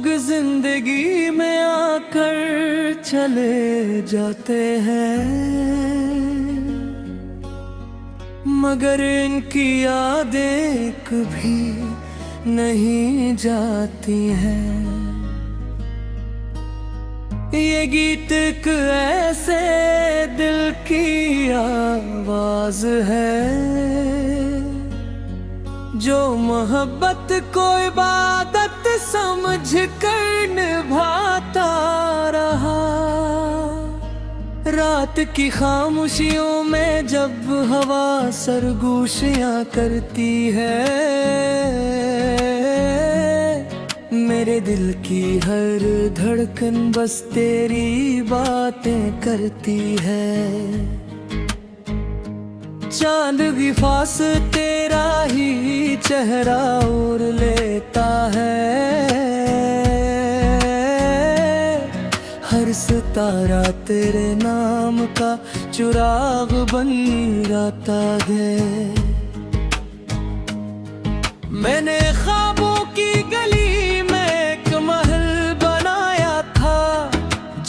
लोग जिंदगी में आकर चले जाते हैं, मगर इनकी यादें कभी नहीं जाती हैं। ये गीत एक ऐसे दिल की आवाज है जो मोहब्बत को इबादत समझ कर निभाता रहा। रात की खामोशियों में जब हवा सरगोशियां करती है, मेरे दिल की हर धड़कन बस तेरी बातें करती है। चांद भी फास तेरा ही चेहरा ओढ़ लेता है, हर सितारा तेरे नाम का चिराग बन जाता है। मैंने ख्वाबों की गली में एक महल बनाया था,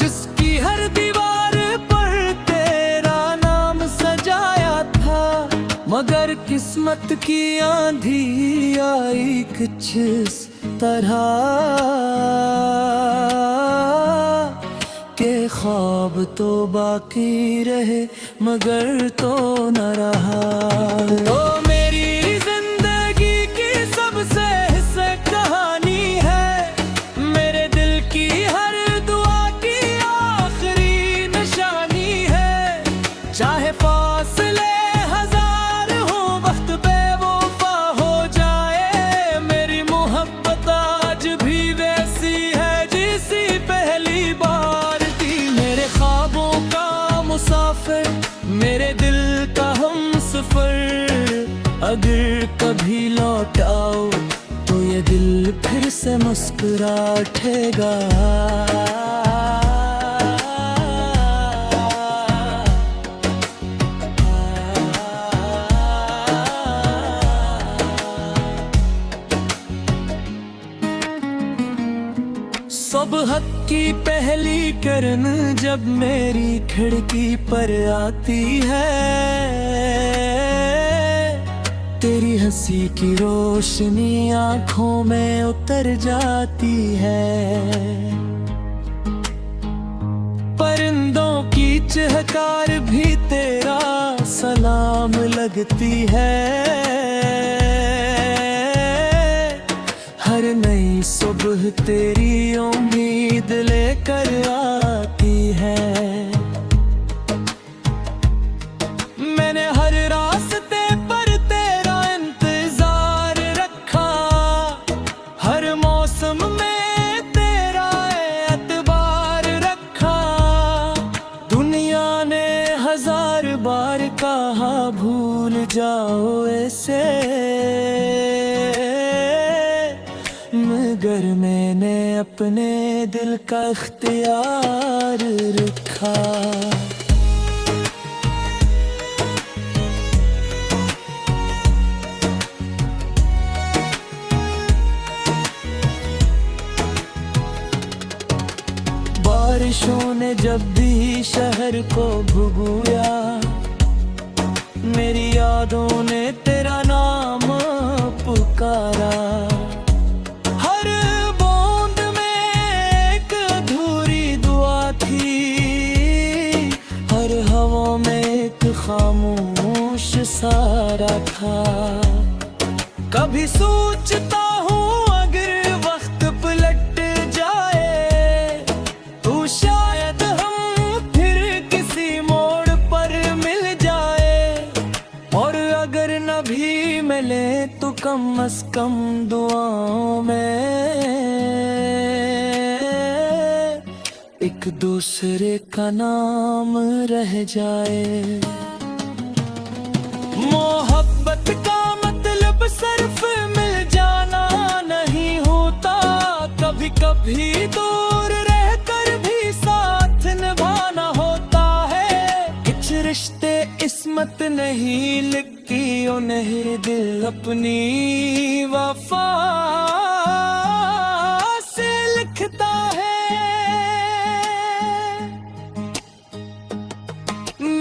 जिसकी हर दीवार पर तेरा नाम सजाया था। मगर किस्मत की आंधी आई कुछ इस तरह के ख्वाब तो बाकी रहे मगर तो न रहा। तो मेरी जिंदगी की सबसे हिस्से कहानी है, मेरे दिल की हर दुआ की आखिरी निशानी है। चाहे फासले हजार हो, वक्त बेवफा हो जाए, मेरी मोहब्बत आज भी वैसी है जैसी पहली बार थी। मेरे ख्वाबों का मुसाफिर, मेरे दिल का हमसफर, अगर कभी लौट आओ तो ये दिल फिर से मुस्कुरा उठेगा। सुबह की पहली किरण जब मेरी खिड़की पर आती है, तेरी हंसी की रोशनी आंखों में उतर जाती है। परिंदों की चहकार भी तेरा सलाम लगती है, हर नई सुबह तेरी उम्मीद लेकर आती है। मैंने हर रास्ते पर तेरा इंतजार रखा, हर मौसम में तेरा एतबार रखा। दुनिया ने हजार बार कहा भूल जाओ ऐसे, मगर मैंने अपने दिल का इख्तियार रखा। बारिशों ने जब भी शहर को भुगोया, मेरी यादों ने तेरा नाम पुकारा। खामोश सारा था, कभी सोचता हूँ अगर वक्त पलट जाए तो शायद हम फिर किसी मोड़ पर मिल जाए। और अगर न भी मिले तो कम से कम दुआओं में एक दूसरे का नाम रह जाए। मोहब्बत का मतलब सिर्फ मिल जाना नहीं होता, कभी कभी दूर रहकर भी साथ निभाना होता है। कुछ रिश्ते किस्मत नहीं लिखती, उन्हें दिल अपनी वफा से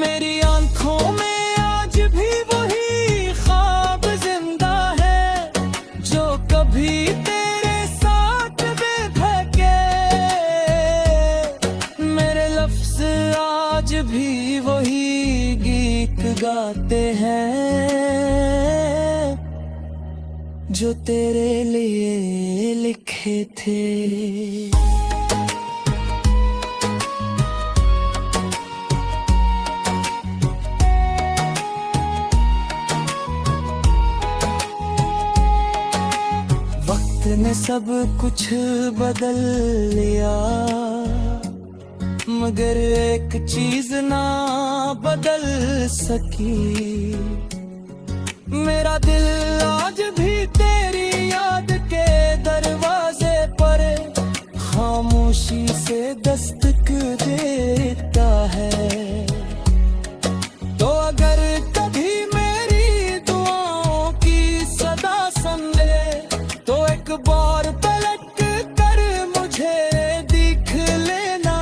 मेरी आंखों में आज भी वही ख्वाब जिंदा है, जो कभी तेरे साथ बेधके। मेरे लफ्ज आज भी वही गीत गाते हैं, जो तेरे लिए लिखे थे। वक्त ने सब कुछ बदल लिया, मगर एक चीज ना बदल सकी। मेरा दिल आज भी तेरी याद के दरवाजे पर खामोशी से दस्तक देता है। तो अगर कभी मेरी दुआओं की सदा सुन ले, तो एक बार पलट कर मुझे देख लेना।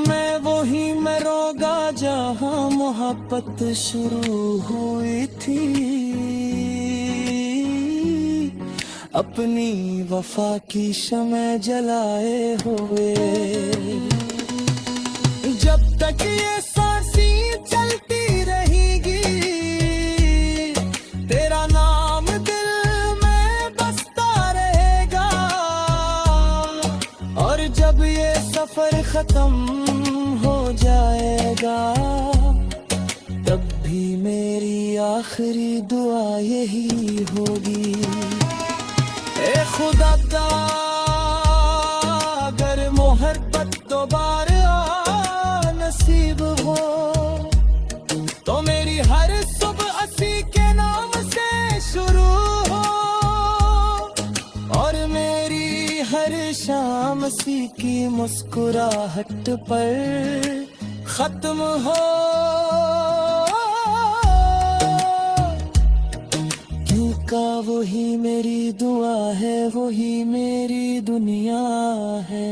मैं वही मरोगा जहाँ मोहब्बत शुरू हुई थी, अपनी वफा की शम्म जलाए हुए। जब तक ये सांसें चलती रहेगी, तेरा नाम दिल में बसता रहेगा। और जब ये सफर खत्म हो जाएगा, तब भी मेरी आखिरी दुआ यही होगी, ए खुदा दा अगर मोहब्बत दोबारा नसीब हो, तो मेरी हर सुबह असी के नाम से शुरू हो, और मेरी हर शाम असी की मुस्कुराहट पर खत्म हो। का वही मेरी दुआ है, वही मेरी दुनिया है।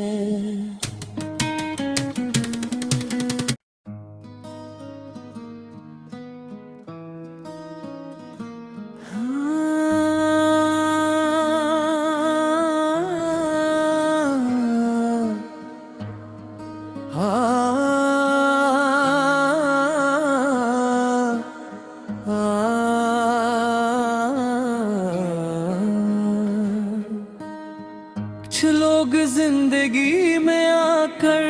कुछ लोग जिंदगी में आकर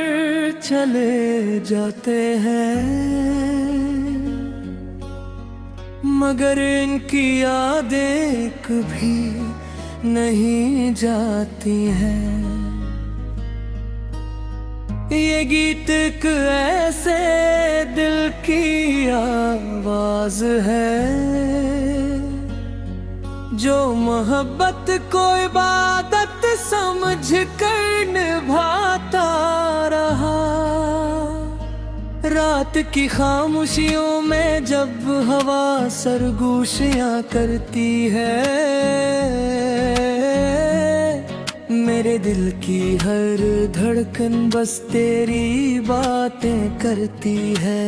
चले जाते हैं, मगर इनकी यादें कभी नहीं जाती हैं। ये गीत एक ऐसे दिल की आवाज है, जो मोहब्बत को इबादत समझ कर निभाता रहा। रात की खामोशियों में जब हवा सरगोशियां करती है, मेरे दिल की हर धड़कन बस तेरी बातें करती है।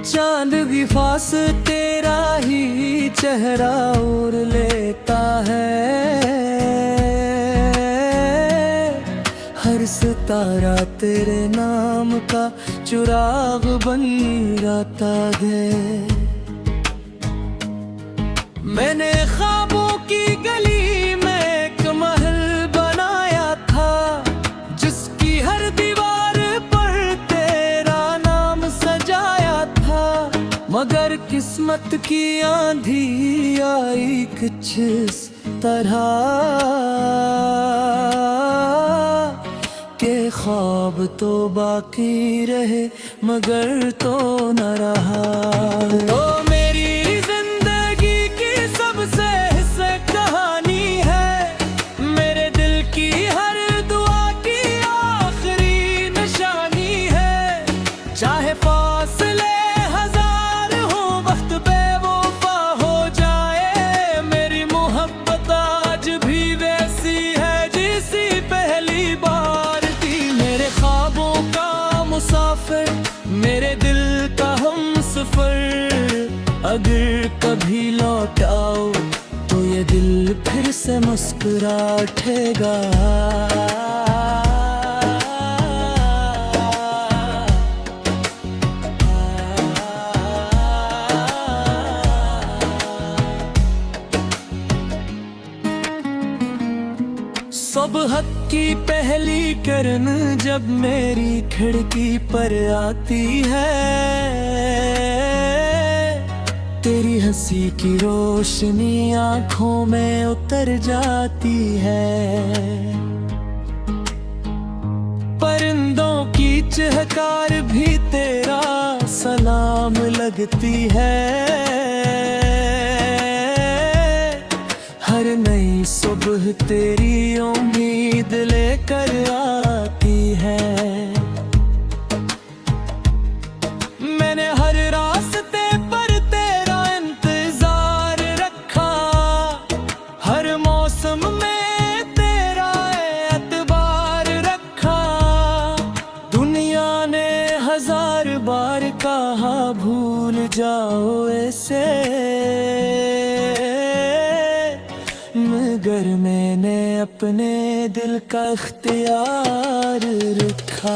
चांद भी फास तेरा ही चेहरा ओढ़ लेता है, हर सितारा तेरे नाम का चिराग बन जाता है। मैंने ख्वाबों की गली में एक महल बनाया था, जिसकी हर दीवार पर तेरा नाम सजाया था। मगर किस्मत की आंधी आई कुछ इस तरह के ख्वाब तो बाकी रहे मगर तो न रहा। तो मेरी जिंदगी की सबसे हिस्से कहानी है, मेरे दिल की हर दुआ की आखिरी निशानी है। चाहे फासले हजार हो, वक्त बेवफा हो जाए, मेरी मोहब्बत आज भी वैसी है जैसी पहली बार थी। मेरे ख्वाबों का मुसाफिर, मेरे दिल का हम सफर। अगर कभी लौट आओ तो ये दिल फिर से मुस्कुरा उठेगा। सुबह की पहली किरण जब मेरी खिड़की पर आती है, तेरी हंसी की रोशनी आंखों में उतर जाती है। परिंदों की चहकार भी तेरा सलाम लगती है। हर नई सुबह तेरी उम्मीद लेकर आती है। मैंने हर रास्ते पर तेरा इंतजार रखा, हर मौसम में तेरा एतबार रखा। दुनिया ने 1000 बार कहा भूल जाओ ऐसे, मगर मैंने अपने दिल का इख्तियार रखा।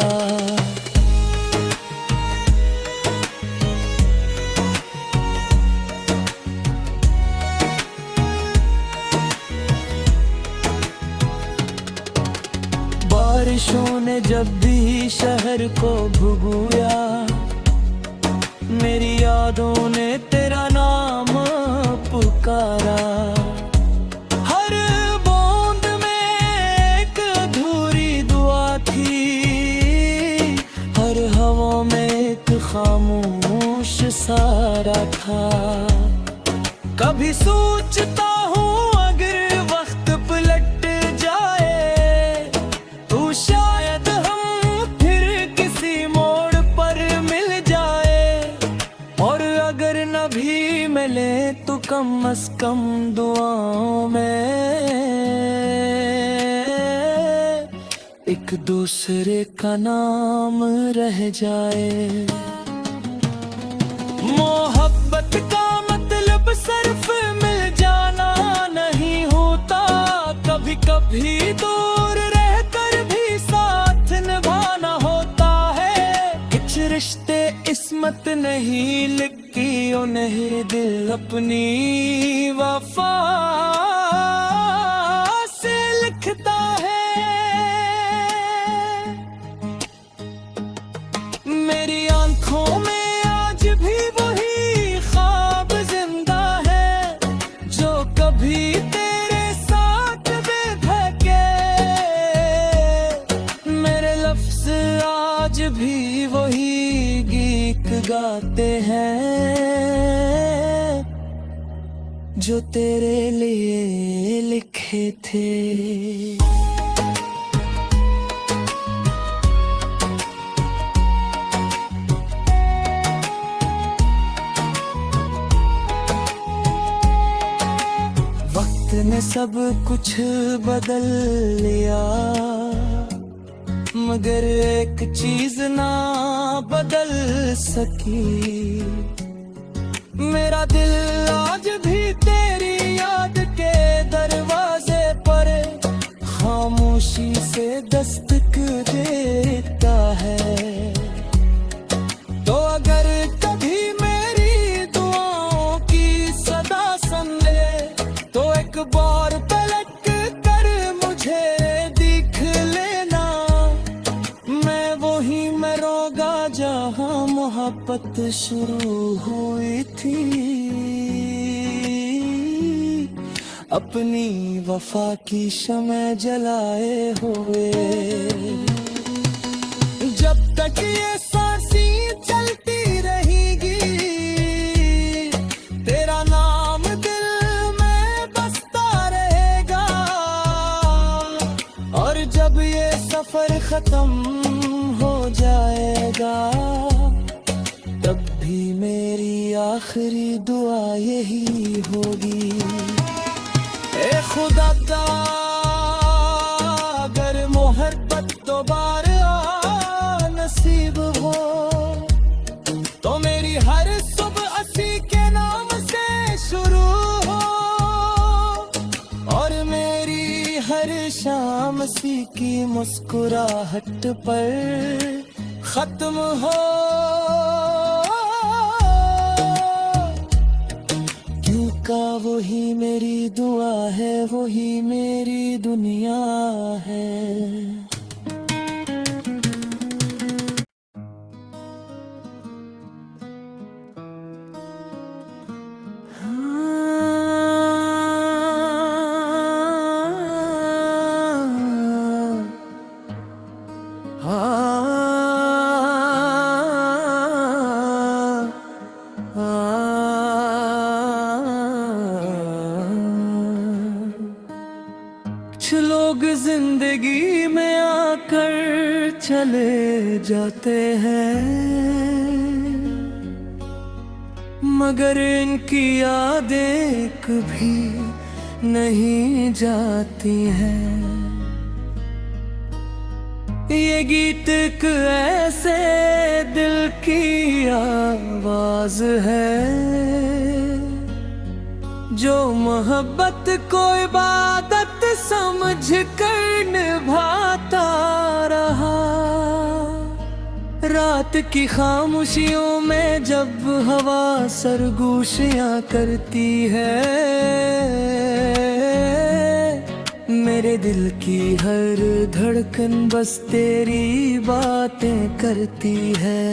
बारिशों ने जब भी शहर को भुगोया, मेरी यादों ने तेरा नाम पुकारा। खामोश सारा था। कभी सोचता हूँ अगर वक्त पलट जाए तो शायद हम फिर किसी मोड़ पर मिल जाए। और अगर न भी मिले तो कम से कम दुआओं में एक दूसरे का नाम रह जाए। मोहब्बत का मतलब सिर्फ मिल जाना नहीं होता, कभी कभी दूर रहकर भी साथ निभाना होता है। कुछ रिश्ते किस्मत नहीं लिखती उन्हें दिल अपनी वफा से लिखता है। मेरी आंखों में तेरे साथ बेधके, मेरे लफ्ज़ आज भी वही गीत गाते हैं जो तेरे लिए लिखे थे। ने सब कुछ बदल लिया, मगर एक चीज ना बदल सकी। मेरा दिल आज भी तेरी याद के दरवाजे पर खामोशी से दस्तक देता है। तो अगर कभी मेरी दुआओं की सदा सुन ले तो एक बार पलट कर मुझे देख लेना। मैं वही मरोगा जहाँ मोहब्बत शुरू हुई थी, अपनी वफा की शम्म जलाए हुए। जब तक ये सांसें चलती रहेगी तेरा नाम दिल में बसता रहेगा। और जब ये सफर खत्म हो जाएगा तब भी मेरी आखिरी दुआ यही होगी, ए खुदा दा अगर मोहब्बत दोबारा नसीब हो शाम सी की मुस्कुराहट पर खत्म हो। क्यों का वही मेरी दुआ है, वही मेरी दुनिया है। कुछ लोग जिंदगी में आकर चले जाते हैं, मगर इनकी यादें कभी नहीं जाती हैं। ये गीत एक ऐसे दिल की आवाज है जो मोहब्बत को इबादत समझ कर निभाता रहा। रात की खामोशियों में जब हवा सरगोशियां करती है, मेरे दिल की हर धड़कन बस तेरी बातें करती है।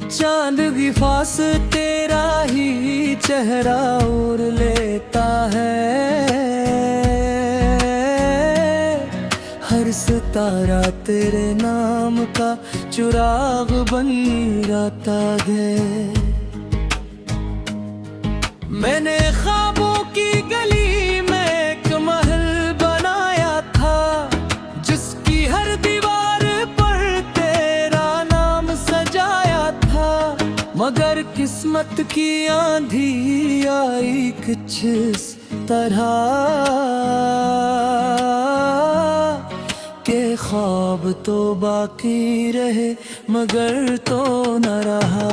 चांद की फास तेरा ही चेहरा ओढ़ लेता है, हर सितारा तेरे नाम का चिराग बन जाता है। मैंने ख्वाबों की गली में एक महल बनाया था, जिसकी हर दीवार पर तेरा नाम सजाया था। मगर किस्मत की आंधी आई कुछ इस तरह के ख्वाब तो बाकी रहे मगर तो न रहा।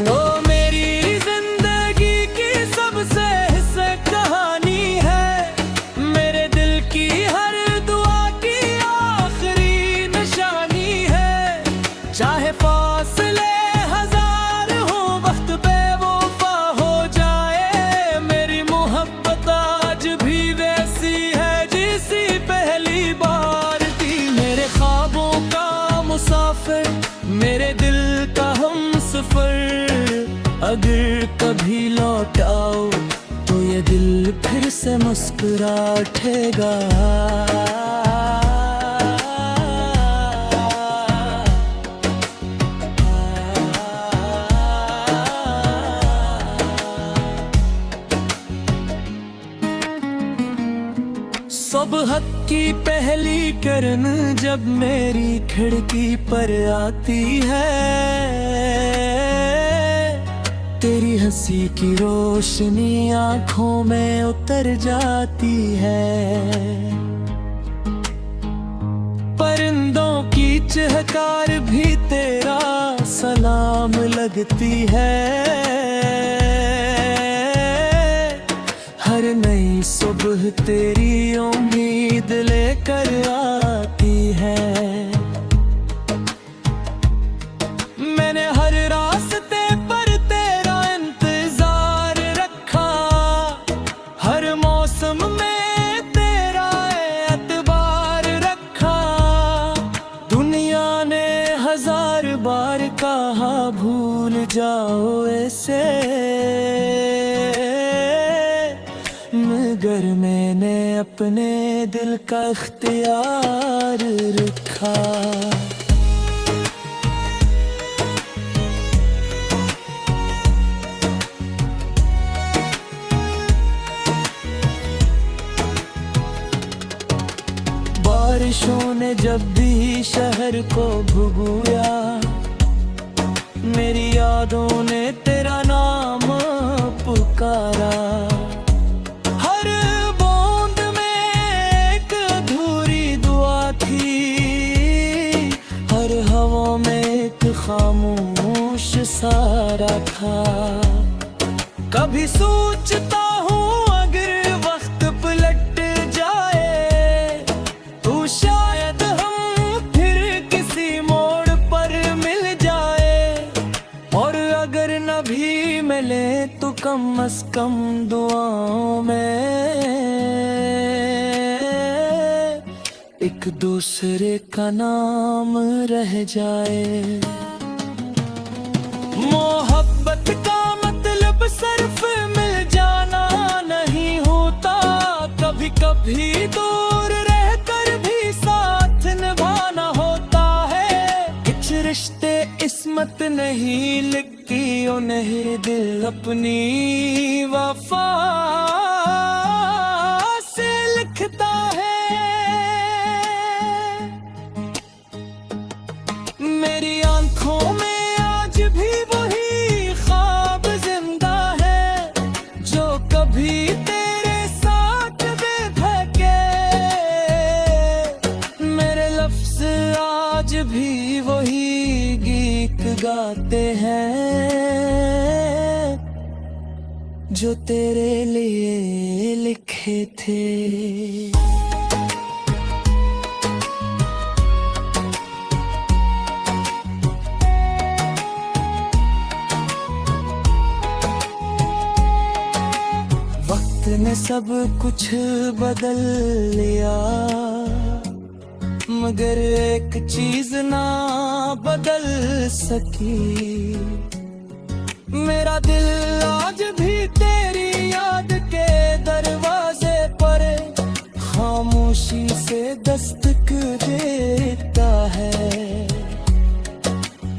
तो मेरी जिंदगी की सबसे हिस्से कहानी है, मेरे दिल की हर दुआ की आखिरी निशानी है। चाहे फासले हजार हो, वक्त बेवफा हो जाए, मेरी मोहब्बत आज भी वैसी है जैसी पहली बार थी। मेरे ख्वाबों का मुसाफिर, मेरे दिल का हमसफर, अगर कभी लौट आओ तो ये दिल फिर से मुस्कुरा उठेगा। सुबह की पहली किरण जब मेरी खिड़की पर आती है, तेरी हंसी की रोशनी आंखों में उतर जाती है। परिंदों की चहकार भी तेरा सलाम लगती है, हर नई सुबह तेरी उम्मीद लेकर आती है। मैंने हर रास्ते पर तेरा इंतजार रखा, हर मौसम में तेरा एतबार रखा। दुनिया ने हजार बार कहा भूल जाओ ऐसे, मगर मैंने अपने दिल का इख्तियार रखा। बारिशों ने जब भी शहर को भुगुया, मेरी यादों ने तेरा नाम पुकारा। खामोश सारा था, कभी सोचता हूँ अगर वक्त पलट कम से कम दुआओं में एक दूसरे का नाम रह जाए। मोहब्बत का मतलब सिर्फ मिल जाना नहीं होता, कभी कभी दूर रहकर भी साथ निभाना होता है। कुछ रिश्ते किस्मत नहीं लिखती उन्हें दिल अपनी वफा से लिखता है। मेरी आंखों में आज भी वही ख्वाब जिंदा है जो कभी तेरे साथ बेधके। मेरे लफ्ज आज भी वही गीत गाते हैं जो तेरे लिए लिखे थे। वक्त ने सब कुछ बदल लिया, मगर एक चीज ना बदल सकी। मेरा दिल आज भी तेरी याद के दरवाजे पर खामोशी से दस्तक देता है।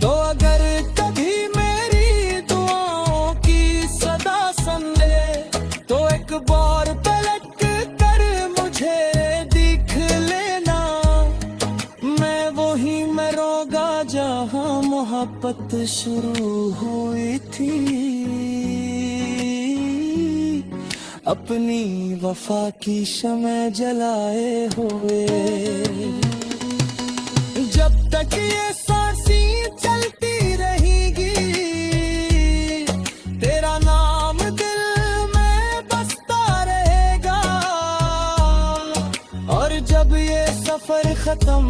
तो अगर कभी मेरी दुआओं की सदा सुन ले तो एक बार पलट कर मुझे देख लेना। मैं वही मरोगा जहाँ मोहब्बत शुरू हुई थी, अपनी वफा की शम्म जलाए हुए। जब तक ये सांसें चलती रहेगी तेरा नाम दिल में बसता रहेगा। और जब ये सफर खत्म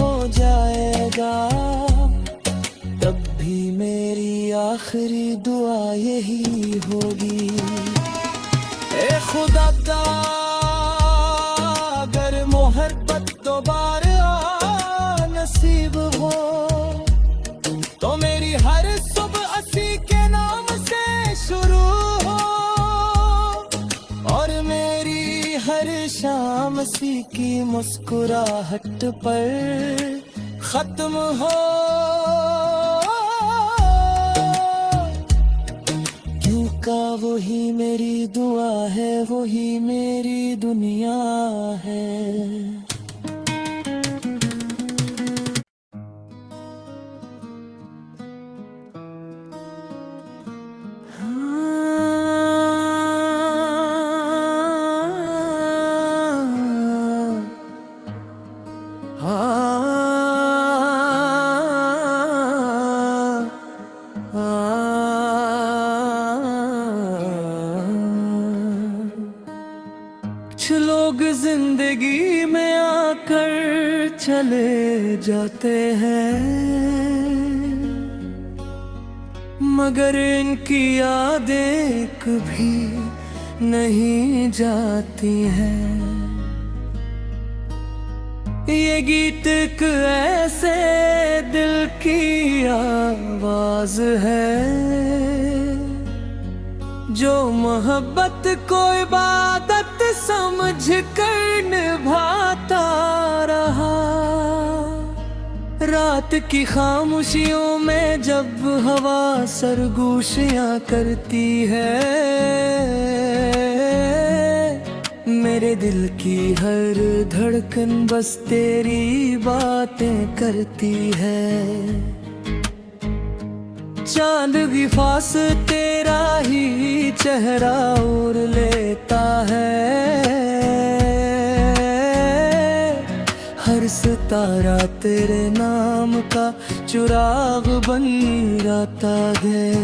हो जाएगा तब भी मेरी आखिरी दुआ यही होगी। ए खुदा दा अगर मोहब्बत दोबारा नसीब हो तो मेरी हर सुबह असी के नाम से शुरू हो और मेरी हर शाम असी की मुस्कुराहट पर खत्म हो। का वही मेरी दुआ है, वही मेरी दुनिया है। कुछ लोग जिंदगी में आकर चले जाते हैं मगर इनकी यादें कभी नहीं जाती हैं। ये गीत एक ऐसे दिल की आवाज है जो मोहब्बत को इबादत समझ कर निभाता रहा। रात की खामोशियों में जब हवा सरगोशियां करती है मेरे दिल की हर धड़कन बस तेरी बातें करती है। चांद की फास तेरा ही चेहरा ओढ़ लेता है। हर सितारा तेरे नाम का चिराग बन जाता है।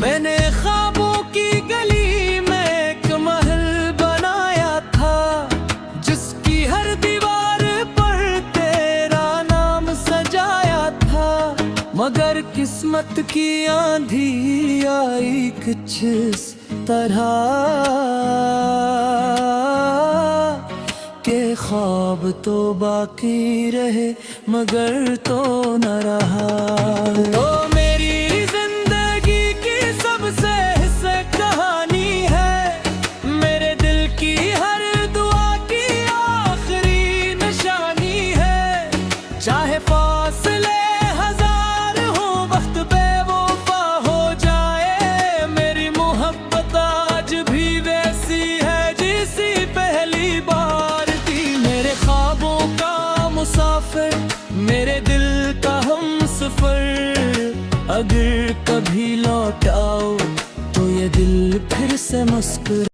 मैंने ख्वाबों की गली में एक महल बनाया था जिसकी हर दीवार पर तेरा नाम सजाया था। मगर किस किस्मत की आंधी आई कुछ इस तरह के ख्वाब तो बाकी रहे मगर तो न रहा। तो मेरी जिंदगी की सबसे हिस्से कहानी है, मेरे दिल की हर दुआ की आखिरी निशानी है। चाहे फासले हजार हो, वक्त बेवफा हो जाए, मेरी मोहब्बत आज भी वैसी है जैसी पहली बार थी। मेरे ख्वाबों का मुसाफिर, मेरे दिल का हमसफर, अगर कभी लौट आओ तो ये दिल फिर से मुस्कुरा